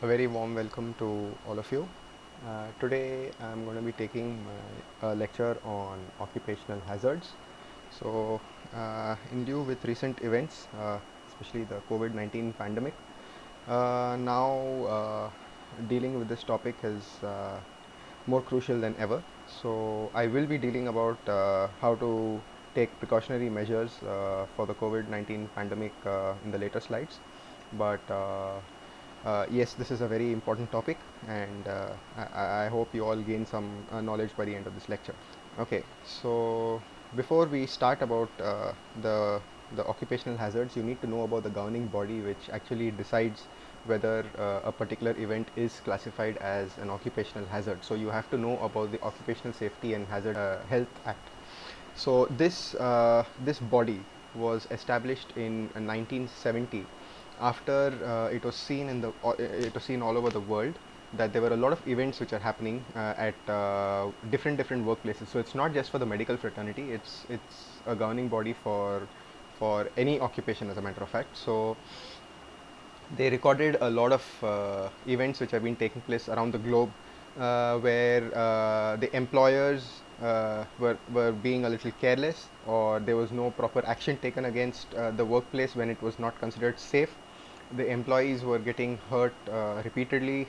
A very warm welcome to all of you. Today I'm going to be taking a lecture on occupational hazards. In lieu with recent events, especially the COVID-19 pandemic, now dealing with this topic is more crucial than ever. So, I will be dealing about how to take precautionary measures for the COVID-19 pandemic in the later slides. But yes, this is a very important topic, and I hope you all gain some knowledge by the end of this lecture. Okay, so before we start about the occupational hazards, you need to know about the governing body which actually decides whether a particular event is classified as an occupational hazard. So you have to know about the Occupational Safety and Hazard Health Act. So this body was established in 1970 after it was seen all over the world that there were a lot of events which are happening at different workplaces. So it's not just for the medical fraternity; it's a governing body for any occupation, as a matter of fact. So they recorded a lot of events which have been taking place around the globe where the employers were being a little careless, or there was no proper action taken against the workplace when it was not considered safe. The employees were getting hurt repeatedly.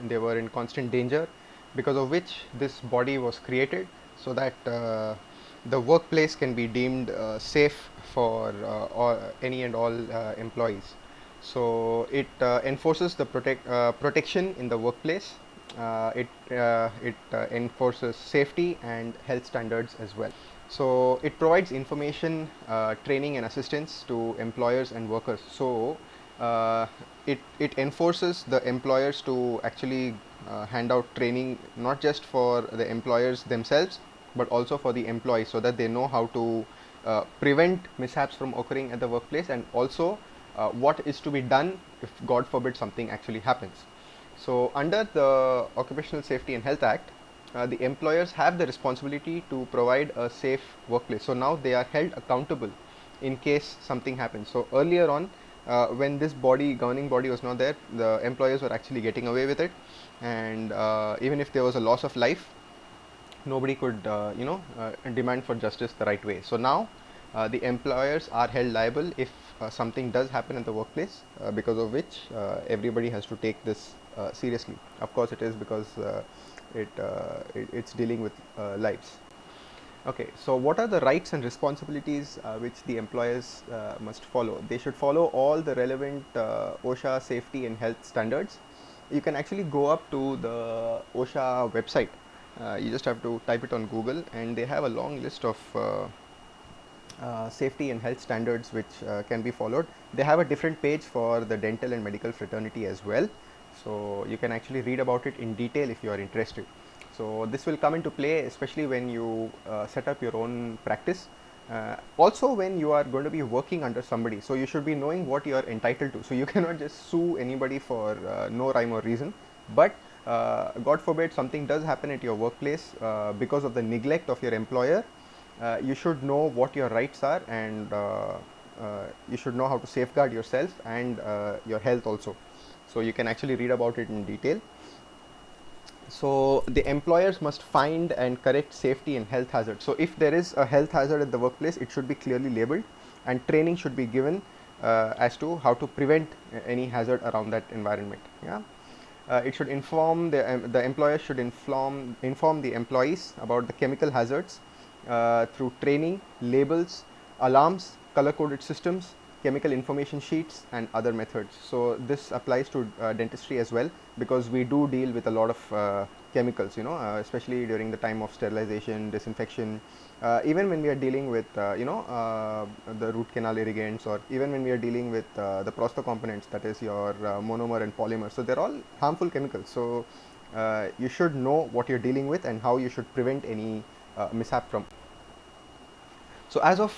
They were in constant danger, because of which this body was created, so that the workplace can be deemed safe for any and all employees. So it enforces the protection in the workplace. It enforces safety and health standards as well. So it provides information, training, and assistance to employers and workers. So uh, it enforces the employers to actually hand out training, not just for the employers themselves, but also for the employees, so that they know how to prevent mishaps from occurring at the workplace, and also what is to be done if, God forbid, something actually happens. So, under the Occupational Safety and Health Act, the employers have the responsibility to provide a safe workplace. So now they are held accountable in case something happens. So earlier on, when this governing body was not there, the employers were actually getting away with it, and even if there was a loss of life, nobody could demand for justice the right way. So now the employers are held liable if something does happen in the workplace, because of which everybody has to take this seriously. Of course it is, because it's dealing with lives. Okay, so what are the rights and responsibilities which the employers must follow? They should follow all the relevant OSHA safety and health standards. You can actually go up to the OSHA website. You just have to type it on Google, and they have a long list of safety and health standards which can be followed. They have a different page for the dental and medical fraternity as well. So you can actually read about it in detail if you are interested. So this will come into play especially when you set up your own practice. Also when you are going to be working under somebody, so you should be knowing what you are entitled to. So you cannot just sue anybody for no rhyme or reason. But God forbid something does happen at your workplace because of the neglect of your employer, you should know what your rights are, and you should know how to safeguard yourself and your health also. So you can actually read about it in detail. So the employers must find and correct safety and health hazards. So if there is a health hazard at the workplace, it should be clearly labeled, and training should be given as to how to prevent any hazard around that environment. Yeah. It should inform the employer should inform the employees about the chemical hazards through training, labels, alarms, color coded systems, chemical information sheets, and other methods. So this applies to dentistry as well, because we do deal with a lot of chemicals, especially during the time of sterilization, disinfection, even when we are dealing with the root canal irrigants, or even when we are dealing with the prostocomponents, that is your monomer and polymer. So they're all harmful chemicals. So you should know what you're dealing with and how you should prevent any mishap from. So as of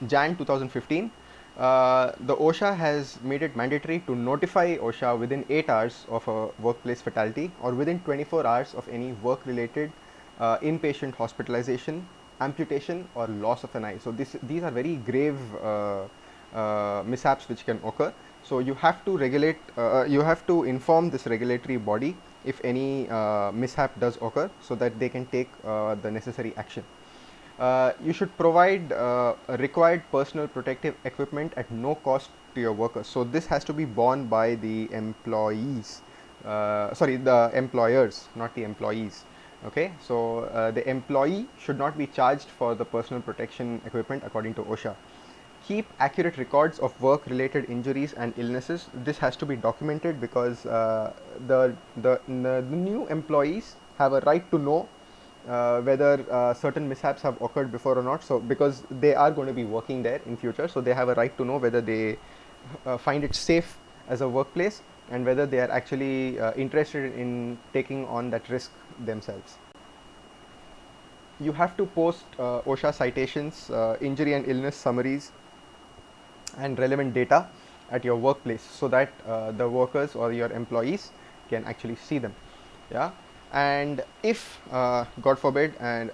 Jan 2015, the OSHA has made it mandatory to notify OSHA within 8 hours of a workplace fatality, or within 24 hours of any work-related inpatient hospitalization, amputation, or loss of an eye. So these are very grave mishaps which can occur. So you have to regulate, you have to inform this regulatory body if any mishap does occur, so that they can take the necessary action. You should provide required personal protective equipment at no cost to your workers. So this has to be borne by the employees, the employers, not the employees. Okay, so the employee should not be charged for the personal protection equipment according to OSHA. Keep accurate records of work related injuries and illnesses. This has to be documented because the new employees have a right to know whether certain mishaps have occurred before or not. So because they are going to be working there in future, so they have a right to know whether they find it safe as a workplace, and whether they are actually interested in taking on that risk themselves. You have to post OSHA citations, injury and illness summaries, and relevant data at your workplace, so that the workers or your employees can actually see them. Yeah. And if God forbid and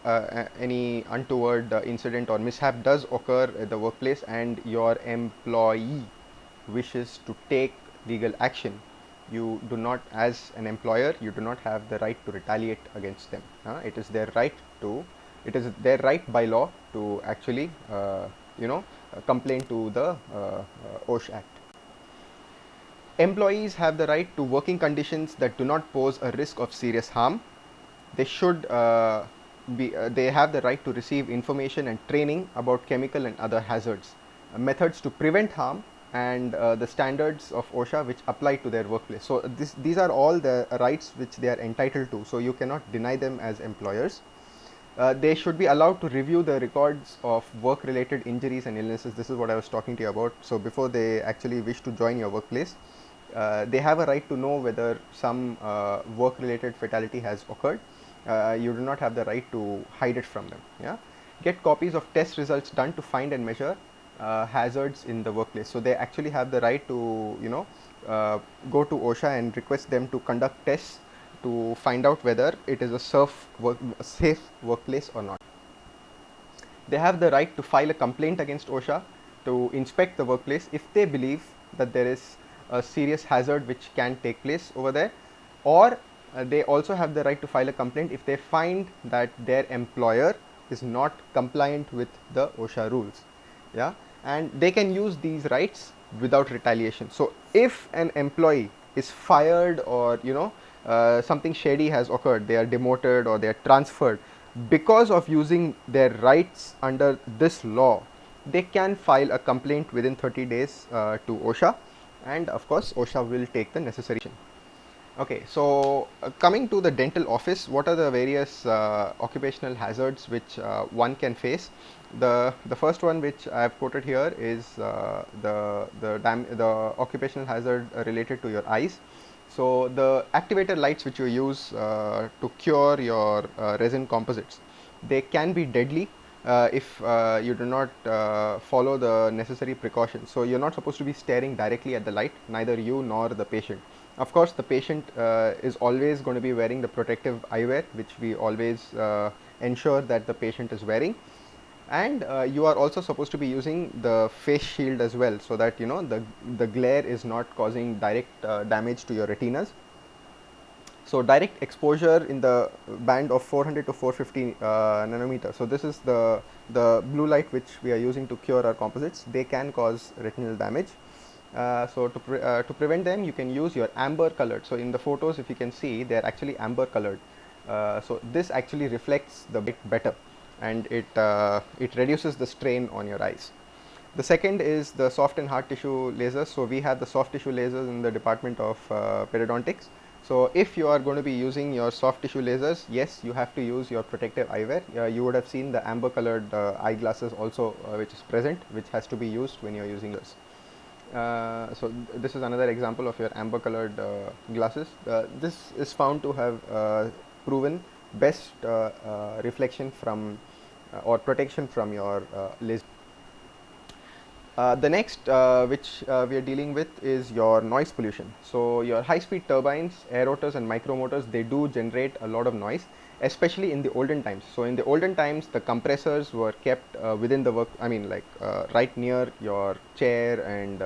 any untoward incident or mishap does occur at the workplace, and your employee wishes to take legal action, you do not, as an employer, you do not have the right to retaliate against them. It is their right to, it is their right by law to actually complain to the OSH Act. Employees have the right to working conditions that do not pose a risk of serious harm. They should they have the right to receive information and training about chemical and other hazards, methods to prevent harm, and the standards of OSHA which apply to their workplace. So these are all the rights which they are entitled to. So you cannot deny them as employers. They should be allowed to review the records of work related injuries and illnesses. This is what I was talking to you about. So before they actually wish to join your workplace, they have a right to know whether some work related fatality has occurred. You do not have the right to hide it from them. Yeah, get copies of test results done to find and measure hazards in the workplace. So they actually have the right to go to OSHA and request them to conduct tests to find out whether it is a safe workplace or not. They have the right to file a complaint against OSHA to inspect the workplace if they believe that there is a serious hazard which can take place over there, or they also have the right to file a complaint if they find that their employer is not compliant with the OSHA rules. Yeah, and they can use these rights without retaliation. So if an employee is fired, or something shady has occurred, they are demoted or they are transferred because of using their rights under this law, they can file a complaint within 30 days to OSHA, and of course OSHA will take the necessary action. Okay, so coming to the dental office, what are the various occupational hazards which one can face? The first one which I have quoted here is the occupational hazard related to your eyes. So the activator lights which you use to cure your resin composites, they can be deadly if you do not follow the necessary precautions. So you're not supposed to be staring directly at the light, neither you nor the patient. Of course, the patient is always going to be wearing the protective eyewear, which we always ensure that the patient is wearing. And you are also supposed to be using the face shield as well, so that the glare is not causing direct damage to your retinas. So direct exposure in the band of 400 to 450 nanometer. So this is the blue light which we are using to cure our composites. They can cause retinal damage. So to prevent them, you can use your amber colored. So in the photos, if you can see, they are actually amber colored. So this actually reflects the bit better, and it reduces the strain on your eyes. The second is the soft and hard tissue lasers. So we have the soft tissue lasers in the department of periodontics. So if you are going to be using your soft tissue lasers, yes, you have to use your protective eyewear. You would have seen the amber colored eyeglasses also which is present, which has to be used when you are using this. So this is another example of your amber colored glasses. This is found to have proven best reflection from or protection from your laser. The next which we are dealing with is your noise pollution. So your high speed turbines, air rotors and micromotors, they do generate a lot of noise, especially in the olden times. So in the olden times, the compressors were kept within the work, right near your chair, and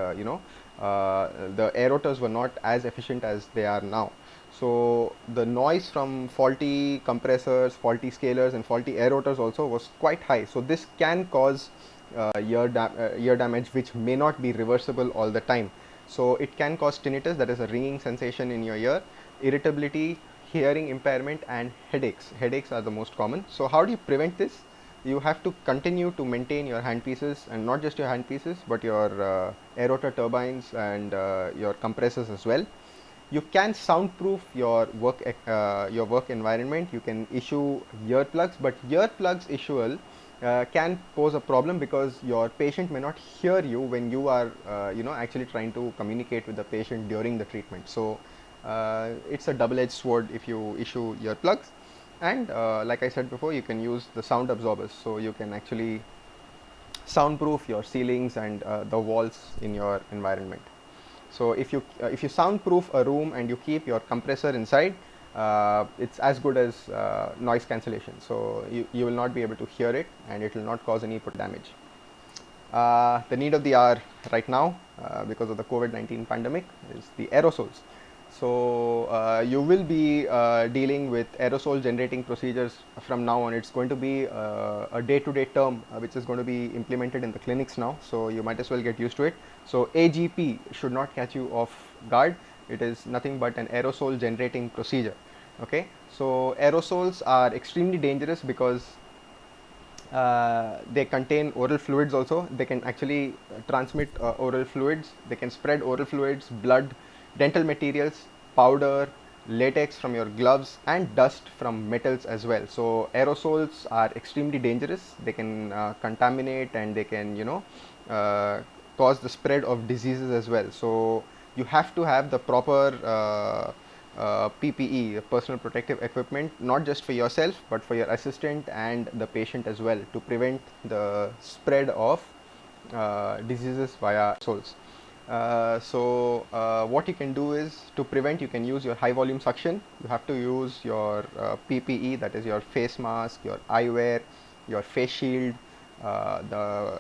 the aerotors were not as efficient as they are now. So the noise from faulty compressors, faulty scalers, and faulty aerotors also was quite high. So this can cause ear damage, which may not be reversible all the time. So it can cause tinnitus, that is a ringing sensation in your ear, irritability, hearing impairment, and headaches. Headaches are the most common. So how do you prevent this? You have to continue to maintain your handpieces, and not just your handpieces, but your aerotor turbines and your compressors as well. You can soundproof your work environment. You can issue earplugs, but earplugs issue can pose a problem because your patient may not hear you when you are actually trying to communicate with the patient during the treatment. So it's a double-edged sword if you issue earplugs. And like I said before, you can use the sound absorbers, so you can actually soundproof your ceilings and the walls in your environment. So if you soundproof a room and you keep your compressor inside, it's as good as noise cancellation. So you will not be able to hear it, and it will not cause any damage. The need of the hour right now, because of the COVID-19 pandemic, is the aerosols. So you will be dealing with aerosol generating procedures from now on. It's going to be a day-to-day term which is going to be implemented in the clinics now. So you might as well get used to it. So AGP should not catch you off guard. It is nothing but an aerosol generating procedure. Okay. So aerosols are extremely dangerous because they contain oral fluids also. They can actually transmit oral fluids. They can spread oral fluids, blood, dental materials, powder, latex from your gloves, and dust from metals as well. So aerosols are extremely dangerous. They can contaminate, and they can cause the spread of diseases as well. So you have to have the proper PPE, personal protective equipment, not just for yourself but for your assistant and the patient as well, to prevent the spread of diseases via aerosols. What you can do is, to prevent, you can use your high volume suction. You have to use your PPE, that is your face mask, your eyewear, your face shield, the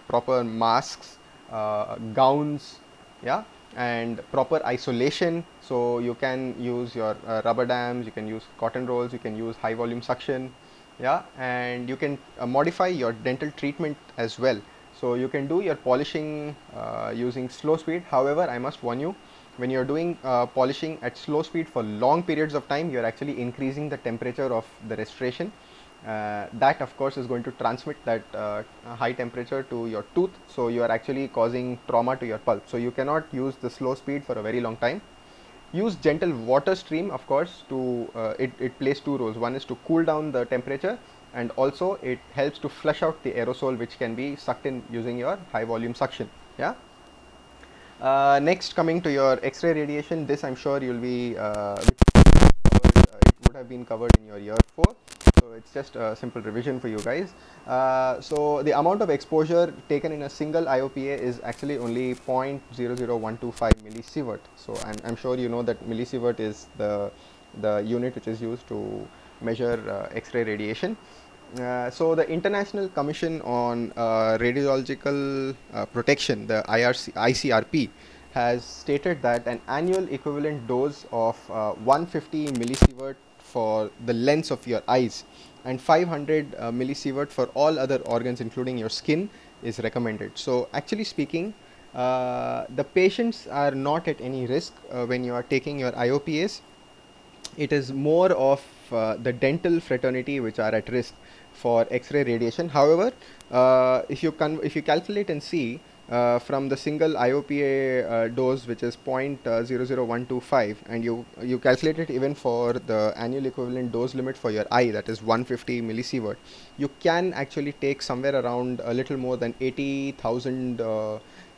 proper masks, gowns, yeah, and proper isolation. So you can use your rubber dams, you can use cotton rolls, you can use high volume suction, yeah, and you can modify your dental treatment as well. So you can do your polishing using slow speed. However, I must warn you, when you're doing polishing at slow speed for long periods of time, you're actually increasing the temperature of the restoration. That of course is going to transmit that high temperature to your tooth, so you are actually causing trauma to your pulp. So you cannot use the slow speed for a very long time. Use gentle water stream, of course, to it plays two roles. One is to cool down the temperature, and also it helps to flush out the aerosol which can be sucked in using your high volume suction. Yeah. Next, coming to your X-ray radiation, this I'm sure you'll be it would have been covered in your year 4. So it's just a simple revision for you guys. So the amount of exposure taken in a single IOPA is actually only 0.00125 millisievert. So I'm sure you know that millisievert is the unit which is used to measure X-ray radiation. So the International Commission on Radiological Protection, the ICRP, has stated that an annual equivalent dose of 150 millisievert for the lens of your eyes and 500 millisievert for all other organs including your skin is recommended. So actually speaking, the patients are not at any risk when you are taking your IOPAs. It is more of the dental fraternity which are at risk for X-ray radiation. However, if you calculate and see from the single IOPA dose, which is 0.00125, and you calculate it even for the annual equivalent dose limit for your eye, that is 150 millisievert, you can actually take somewhere around a little more than 80,000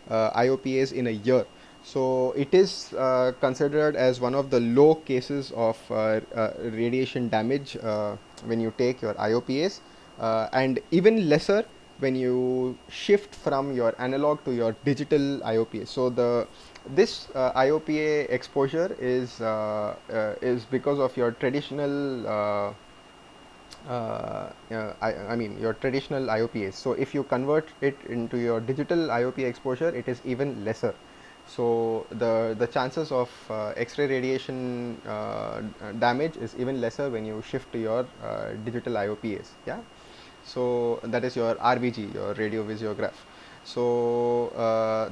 IOPAs in a year. So it is considered as one of the low cases of radiation damage when you take your IOPAs, and even lesser when you shift from your analog to your digital IOPA. So this IOPA exposure is because of your traditional I mean your traditional IOPAs. So if you convert it into your digital IOPA exposure, it is even lesser. So the chances of X-ray radiation damage is even lesser when you shift to your digital IOPs. Yeah. So that is your RVG, your radiovisiograph. So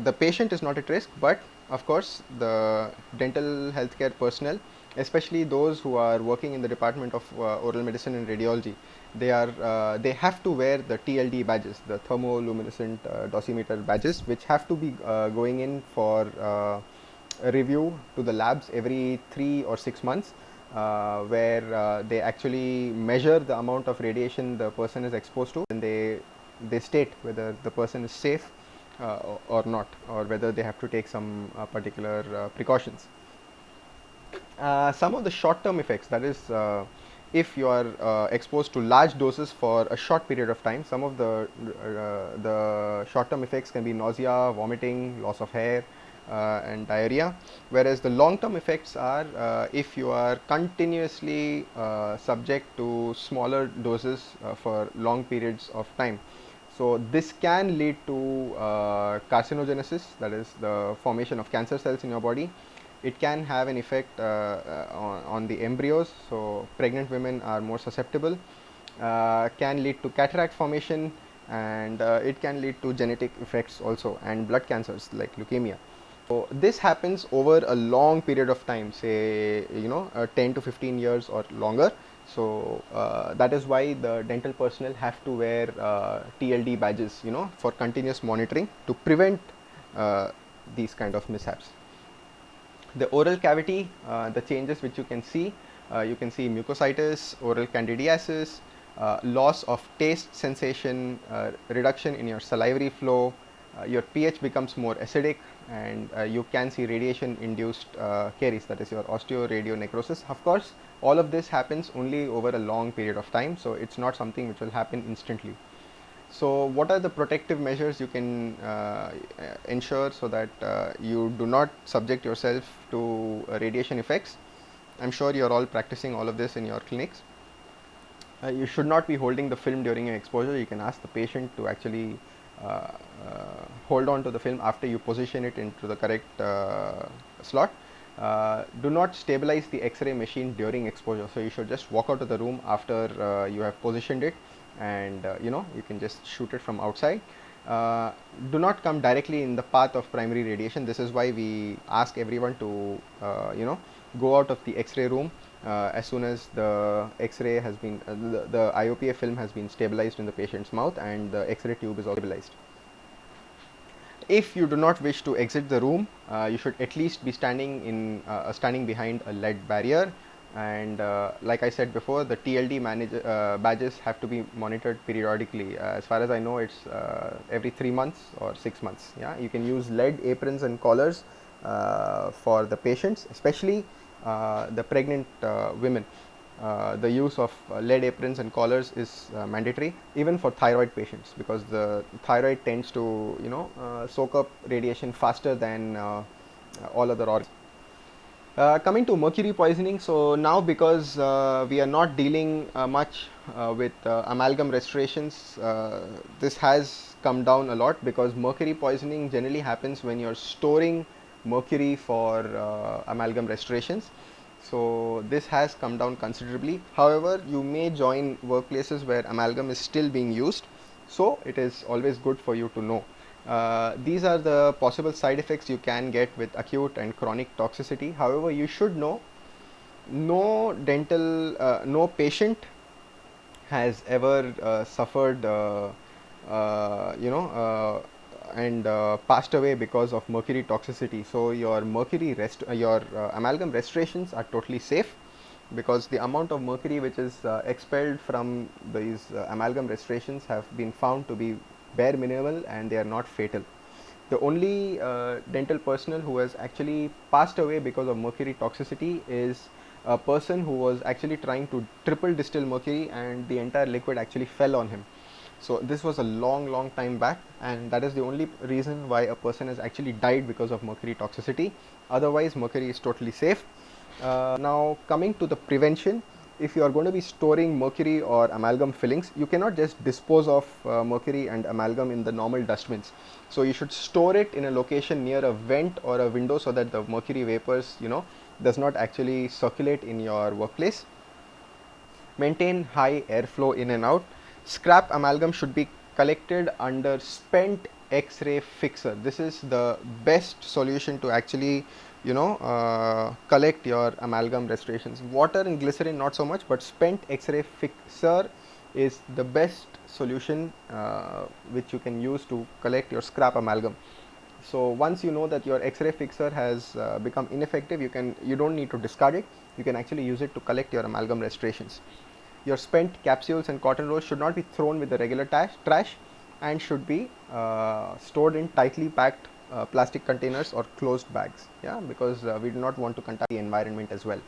the patient is not at risk, but of course the dental healthcare personnel, especially those who are working in the department of oral medicine and radiology, they have to wear the TLD badges, the thermoluminescent dosimeter badges, which have to be going in for a review to the labs every 3 or 6 months, where they actually measure the amount of radiation the person is exposed to, and they state whether the person is safe or not, or whether they have to take some particular precautions. Some of the short-term effects, that is, if you are exposed to large doses for a short period of time, some of the short-term effects can be nausea, vomiting, loss of hair, and diarrhea. Whereas the long-term effects are if you are continuously subject to smaller doses for long periods of time. So this can lead to carcinogenesis, that is the formation of cancer cells in your body. It can have an effect on the embryos, so pregnant women are more susceptible. Can lead to cataract formation, and it can lead to genetic effects also, and blood cancers like leukemia. So this happens over a long period of time, say 10 to 15 years or longer. So that is why the dental personnel have to wear TLD badges, for continuous monitoring to prevent these kind of mishaps. The oral cavity, the changes which you can see mucositis, oral candidiasis, loss of taste sensation, reduction in your salivary flow, your pH becomes more acidic, and you can see radiation induced caries, that is your osteoradionecrosis. Of course, all of this happens only over a long period of time, so it's not something which will happen instantly. So what are the protective measures you can ensure so that you do not subject yourself to radiation effects? I'm sure you're all practicing all of this in your clinics. You should not be holding the film during your exposure. You can ask the patient to actually hold on to the film after you position it into the correct slot. Do not stabilize the X-ray machine during exposure. So you should just walk out of the room after you have positioned it, and you can just shoot it from outside. Do not come directly in the path of primary radiation. This is why we ask everyone to go out of the X-ray room as soon as the X-ray has been the IOPA film has been stabilized in the patient's mouth and the X-ray tube is also stabilized. If you do not wish to exit the room, you should at least be standing behind a lead barrier. And like I said before, the TLD badges have to be monitored periodically. As far as I know, it's every 3 months or 6 months. Yeah, you can use lead aprons and collars for the patients, especially the pregnant women. The use of lead aprons and collars is mandatory even for thyroid patients, because the thyroid tends to soak up radiation faster than all other organs. Coming to mercury poisoning, so now because we are not dealing much with amalgam restorations, this has come down a lot, because mercury poisoning generally happens when you're storing mercury for amalgam restorations. So this has come down considerably. However, you may join workplaces where amalgam is still being used, so it is always good for you to know. These are the possible side effects you can get with acute and chronic toxicity. However, you should know no patient has ever suffered and passed away because of mercury toxicity. So your amalgam restorations are totally safe, because the amount of mercury which is expelled from these amalgam restorations have been found to be bare minimal, and they are not fatal. The only dental personnel who has actually passed away because of mercury toxicity is a person who was actually trying to triple distill mercury, and the entire liquid actually fell on him. So this was a long time back, and that is the only reason why a person has actually died because of mercury toxicity. Otherwise, mercury is totally safe. Now coming to the prevention, if you are going to be storing mercury or amalgam fillings, you cannot just dispose of mercury and amalgam in the normal dustbins. So you should store it in a location near a vent or a window so that the mercury vapors, does not actually circulate in your workplace. Maintain high airflow in and out. Scrap amalgam should be collected under spent X-ray fixer. This is the best solution to actually, collect your amalgam restorations. Water and glycerin not so much, but spent X-ray fixer is the best solution which you can use to collect your scrap amalgam. So once you know that your X-ray fixer has become ineffective, you don't need to discard it. You can actually use it to collect your amalgam restorations. Your spent capsules and cotton rolls should not be thrown with the regular trash and should be stored in tightly packed plastic containers or closed bags. Yeah, because we do not want to contaminate the environment as well.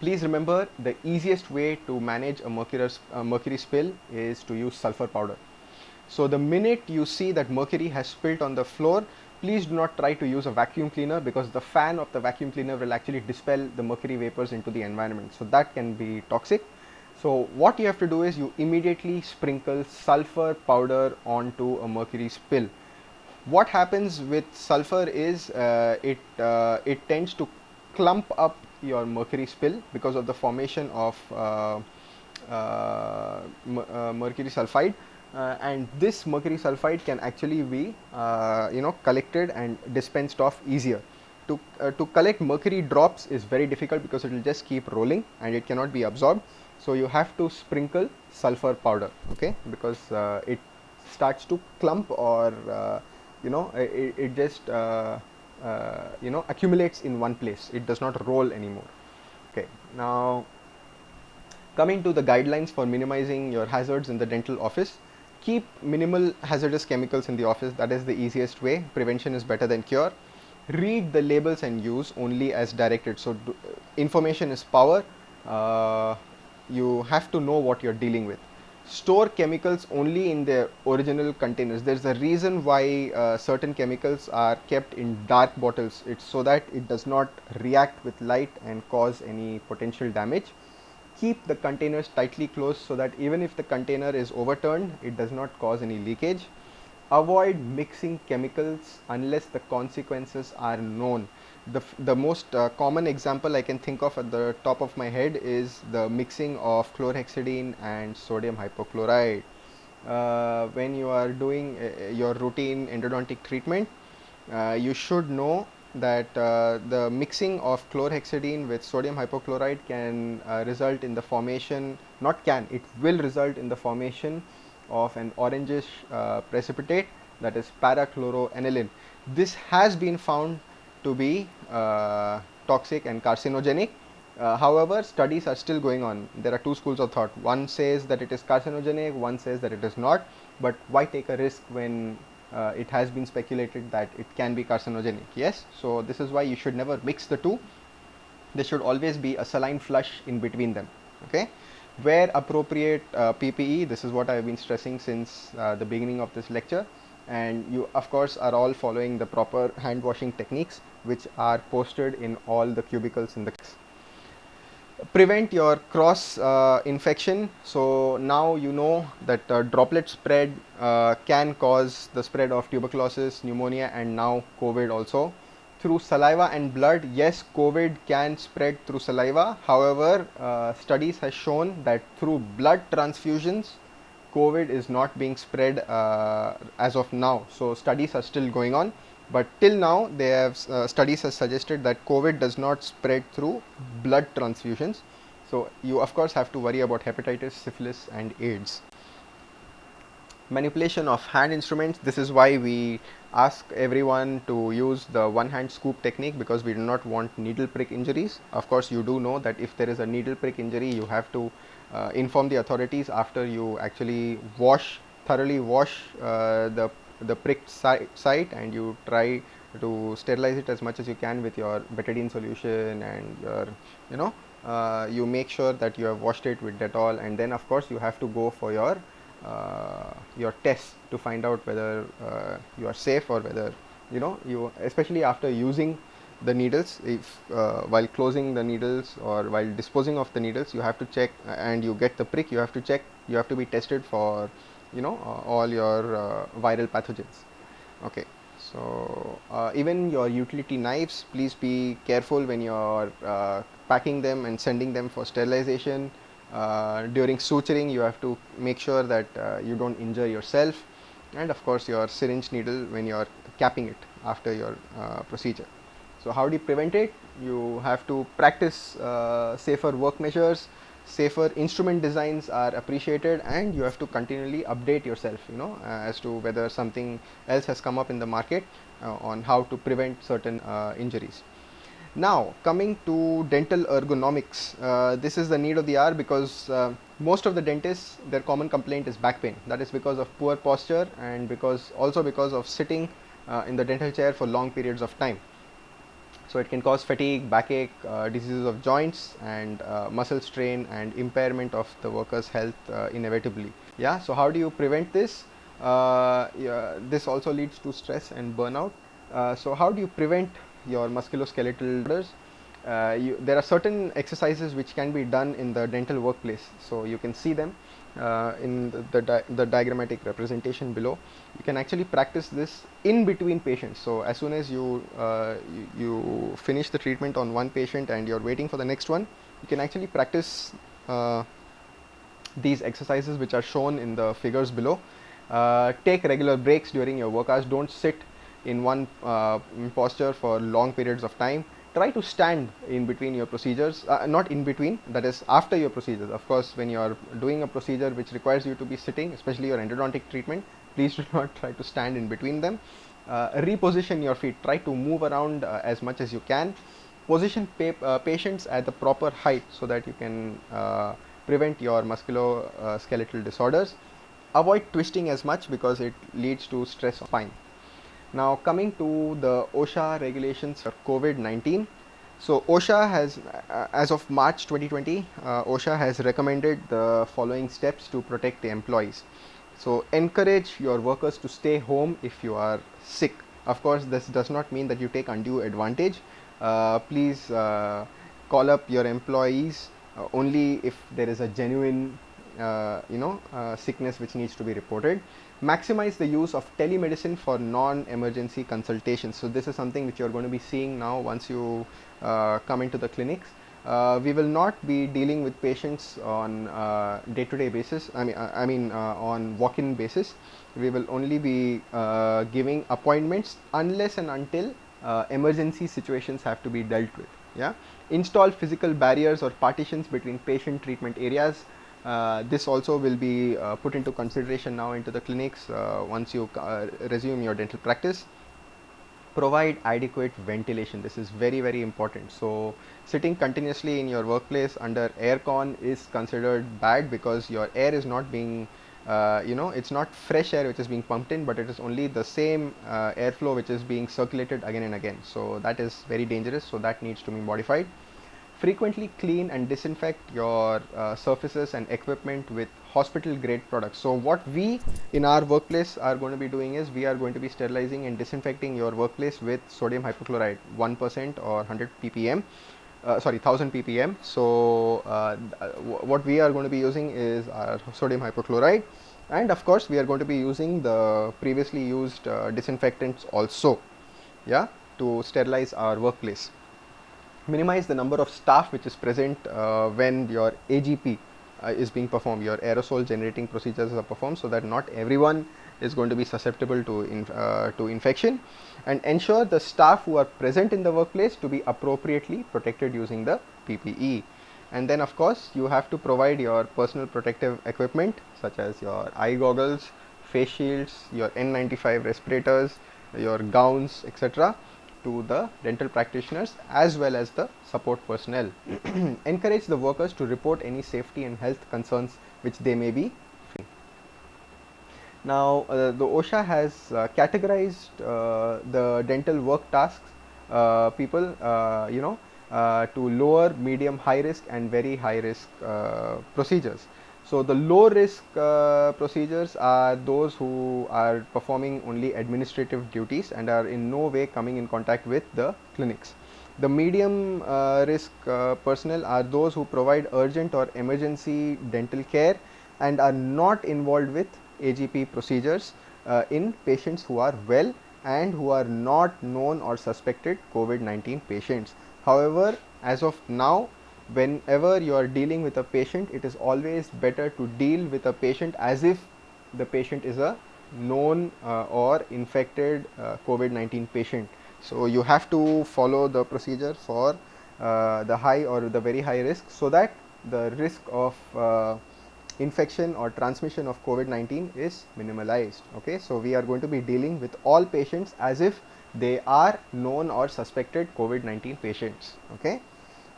Please remember, the easiest way to manage a mercury spill is to use sulfur powder. So the minute you see that mercury has spilt on the floor, please do not try to use a vacuum cleaner, because the fan of the vacuum cleaner will actually dispel the mercury vapors into the environment. So that can be toxic. So what you have to do is you immediately sprinkle sulfur powder onto a mercury spill. What happens with sulfur is it tends to clump up your mercury spill because of the formation of mercury sulfide. And this mercury sulfide can actually be collected and dispensed off easier. To collect mercury drops is very difficult because it will just keep rolling and it cannot be absorbed. So you have to sprinkle sulfur powder, okay, because it starts to clump, or it just accumulates in one place. It does not roll anymore. Okay, now coming to the guidelines for minimizing your hazards in the dental office. Keep minimal hazardous chemicals in the office. That is the easiest way. Prevention is better than cure. Read the labels and use only as directed. So information is power. You have to know what you're dealing with. Store chemicals only in their original containers. There's a reason why certain chemicals are kept in dark bottles. It's so that it does not react with light and cause any potential damage. Keep the containers tightly closed so that even if the container is overturned, it does not cause any leakage. Avoid mixing chemicals unless the consequences are known. The most common example I can think of at the top of my head is the mixing of chlorhexidine and sodium hypochlorite. When you are doing your routine endodontic treatment, you should know that the mixing of chlorhexidine with sodium hypochlorite can result in the formation, it will result in the formation of an orangish precipitate, that is parachloroaniline. This has been found to be toxic and carcinogenic. However, studies are still going on. There are two schools of thought. One says that it is carcinogenic, one says that it is not. But why take a risk when it has been speculated that it can be carcinogenic? Yes, so this is why you should never mix the two. There should always be a saline flush in between them. Okay, wear appropriate PPE. This is what I have been stressing since the beginning of this lecture, and you of course are all following the proper hand washing techniques which are posted in all the cubicles in the class. Prevent your cross infection. So now you know that droplet spread can cause the spread of tuberculosis, pneumonia, and now COVID also. Through saliva and blood, yes, COVID can spread through saliva. However, studies have shown that through blood transfusions, COVID is not being spread as of now. So studies are still going on. But till now, they have studies have suggested that COVID does not spread through blood transfusions. So you of course have to worry about hepatitis, syphilis, and AIDS. Manipulation of hand instruments. This is why we ask everyone to use the one hand scoop technique, because we do not want needle prick injuries. Of course, you do know that if there is a needle prick injury, you have to inform the authorities after you actually thoroughly wash the pricked site, and you try to sterilize it as much as you can with your betadine solution, and you make sure that you have washed it with Dettol, and then of course you have to go for your test to find out whether you are safe, or whether you especially after using the needles. If while closing the needles or while disposing of the needles, you have to check, and you get the prick, you have to check, you have to be tested for, all your viral pathogens. Okay. So even your utility knives, please be careful when you're packing them and sending them for sterilization. During suturing, you have to make sure that you don't injure yourself, and of course your syringe needle when you're capping it after your procedure. So how do you prevent it? You have to practice safer work measures. Safer instrument designs are appreciated, and you have to continually update yourself, as to whether something else has come up in the market on how to prevent certain injuries. Now, coming to dental ergonomics, this is the need of the hour, because most of the dentists, their common complaint is back pain. That is because of poor posture, and because of sitting in the dental chair for long periods of time. So it can cause fatigue, backache, diseases of joints, and muscle strain and impairment of the worker's health inevitably. Yeah. So how do you prevent this? Yeah, this also leads to stress and burnout. So how do you prevent your musculoskeletal disorders? There are certain exercises which can be done in the dental workplace. So you can see them in the diagrammatic representation below. You can actually practice this in between patients. So as soon as you finish the treatment on one patient and you're waiting for the next one, you can actually practice these exercises which are shown in the figures below. Take regular breaks during your work hours. Don't sit in one posture for long periods of time. Try to stand in between your procedures, not in between, that is after your procedures. Of course, when you are doing a procedure which requires you to be sitting, especially your endodontic treatment, please do not try to stand in between them. Reposition your feet. Try to move around as much as you can. Position patients at the proper height so that you can prevent your musculoskeletal disorders. Avoid twisting as much because it leads to stress on spine. Now coming to the OSHA regulations for COVID-19. So OSHA has, as of March 2020, OSHA has recommended the following steps to protect the employees. So encourage your workers to stay home if you are sick. Of course, this does not mean that you take undue advantage. Please call up your employees only if there is a genuine sickness which needs to be reported. Maximize the use of telemedicine for non-emergency consultations. So this is something which you're going to be seeing now once you come into the clinics. We will not be dealing with patients on day-to-day basis. I mean on walk-in basis. We will only be giving appointments unless and until emergency situations have to be dealt with. Yeah. Install physical barriers or partitions between patient treatment areas. This also will be put into consideration now into the clinics once you resume your dental practice. Provide adequate ventilation. This is very, very important. So sitting continuously in your workplace under aircon is considered bad, because your air is not being it's not fresh air which is being pumped in, but it is only the same airflow which is being circulated again and again. So that is very dangerous. So that needs to be modified. Frequently clean and disinfect your surfaces and equipment with hospital grade products. So what we in our workplace are going to be doing is, we are going to be sterilizing and disinfecting your workplace with sodium hypochlorite 1% or 100 ppm. 1000 ppm. So what we are going to be using is our sodium hypochlorite, and of course we are going to be using the previously used disinfectants also, yeah, to sterilize our workplace. Minimize the number of staff which is present when your AGP is being performed, your aerosol generating procedures are performed, so that not everyone is going to be susceptible to infection. And ensure the staff who are present in the workplace to be appropriately protected using the PPE. And then of course you have to provide your personal protective equipment such as your eye goggles, face shields, your N95 respirators, your gowns, etc., to the dental practitioners as well as the support personnel. Encourage the workers to report any safety and health concerns which they may be facing. Now the OSHA has categorized the dental work tasks to lower, medium, high risk and very high risk procedures. So the low risk procedures are those who are performing only administrative duties and are in no way coming in contact with the clinics. The medium risk personnel are those who provide urgent or emergency dental care and are not involved with AGP procedures in patients who are well and who are not known or suspected COVID-19 patients. However, as of now, whenever you are dealing with a patient, it is always better to deal with a patient as if the patient is a known or infected COVID-19 patient. So you have to follow the procedure for the high or the very high risk, so that the risk of infection or transmission of COVID-19 is minimalized. Okay, so we are going to be dealing with all patients as if they are known or suspected COVID-19 patients. Okay.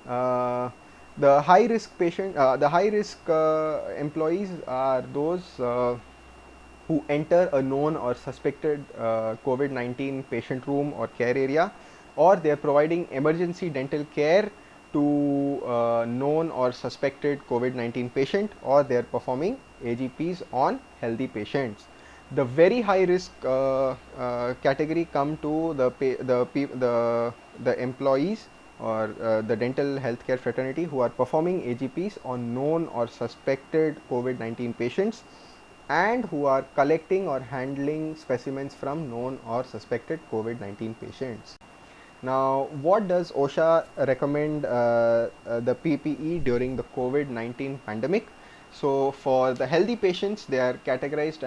The high risk employees are those who enter a known or suspected COVID-19 patient room or care area, or they are providing emergency dental care to known or suspected COVID-19 patient, or they are performing AGPs on healthy patients. The very high risk category come to the employees or the dental healthcare fraternity who are performing AGPs on known or suspected COVID-19 patients, and who are collecting or handling specimens from known or suspected COVID-19 patients. Now, what does OSHA recommend the PPE during the COVID-19 pandemic? So, for the healthy patients, they are categorized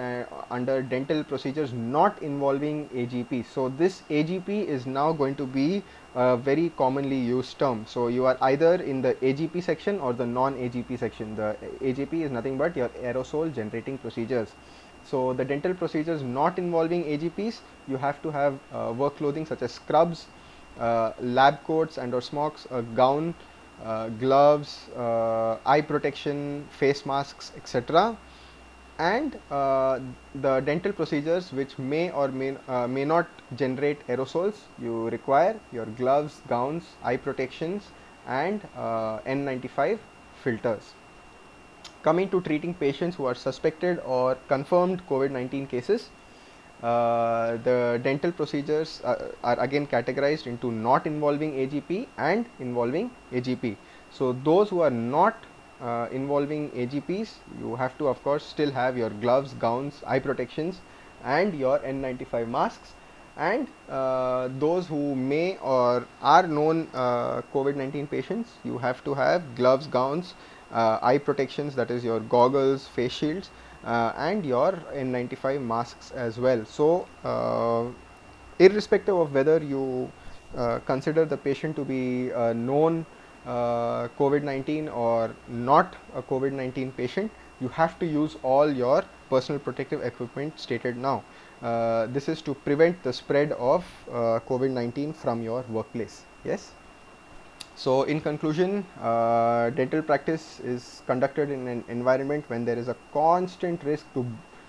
under dental procedures not involving AGP. So, this AGP is now going to be a very commonly used term. So, you are either in the AGP section or the non-AGP section. The AGP is nothing but your aerosol generating procedures. So, the dental procedures not involving AGPs, you have to have work clothing such as scrubs, lab coats and or smocks, a gown, gloves, eye protection, face masks, etc. And the dental procedures which may or may not generate aerosols, you require your gloves, gowns, eye protections, and N95 filters. Coming to treating patients who are suspected or confirmed COVID-19 cases, the dental procedures are again categorized into not involving AGP and involving AGP. So those who are not involving AGPs, you have to of course still have your gloves, gowns, eye protections, and your N95 masks. And those who may or are known COVID-19 patients, you have to have gloves, gowns, eye protections, that is your goggles, face shields, and your N95 masks as well. So, irrespective of whether you consider the patient to be a known COVID-19 or not a COVID-19 patient, you have to use all your personal protective equipment stated now. This is to prevent the spread of COVID-19 from your workplace. Yes. So, in conclusion, dental practice is conducted in an environment when there is a constant risk to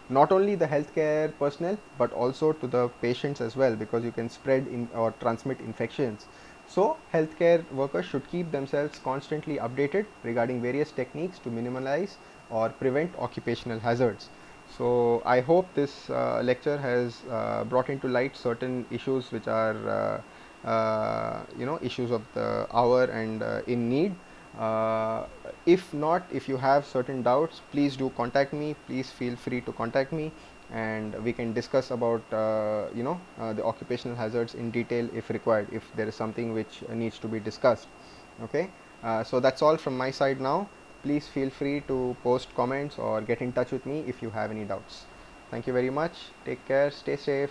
not only the healthcare personnel but also to the patients as well, because you can spread in or transmit infections. So, healthcare workers should keep themselves constantly updated regarding various techniques to minimize or prevent occupational hazards. So, I hope this lecture has brought into light certain issues which are issues of the hour and in need. If not, if you have certain doubts, please do contact me. Please feel free to contact me, and we can discuss about the occupational hazards in detail if required, if there is something which needs to be discussed. Okay, so that's all from my side now. Please feel free to post comments or get in touch with me if you have any doubts. Thank you very much. Take care. Stay safe.